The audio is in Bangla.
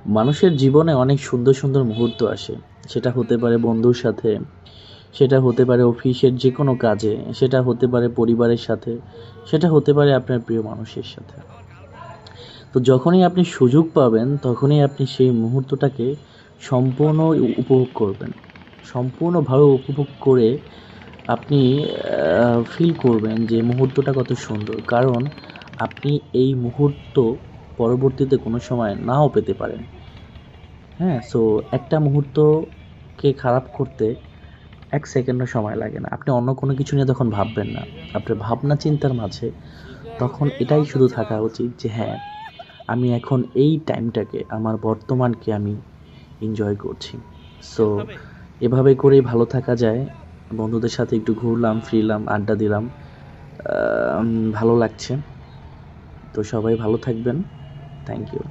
মানুষের জীবনে অনেক সুন্দর সুন্দর মুহূর্ত আসে। সেটা হতে পারে বন্ধুর সাথে, সেটা হতে পারে অফিসের যে কোনো কাজে, সেটা হতে পারে পরিবারের সাথে, সেটা হতে পারে আপনার প্রিয় মানুষের সাথে। তো যখনই আপনি সুযোগ পাবেন তখনই আপনি সেই মুহূর্তটাকে সম্পূর্ণ উপভোগ করবেন। সম্পূর্ণভাবে উপভোগ করে আপনি ফিল করবেন যে মুহূর্তটা কত সুন্দর। কারণ আপনি এই মুহূর্ত পরবর্তীতে কোনো সময় নাও পেতে পারেন। হ্যাঁ? সো একটা মুহূর্তকে খারাপ করতে ১ সেকেন্ডও সময় লাগে না। আপনি অন্য কোনো কিছু নিয়ে তখন ভাববেন না। আপনার ভাবনা চিন্তার মাঝে তখন এটাই শুধু থাকা উচিত যে হ্যাঁ, আমি এখন এই টাইমটাকে, আমার বর্তমানকে আমি এনজয় করছি। সো এভাবে করেই ভালো থাকা যায়। বন্ধুদের সাথে একটু ঘুরলাম, ফিরলাম, আড্ডা দিলাম। ভালো লাগছে। তো সবাই ভালো থাকবেন। Thank you.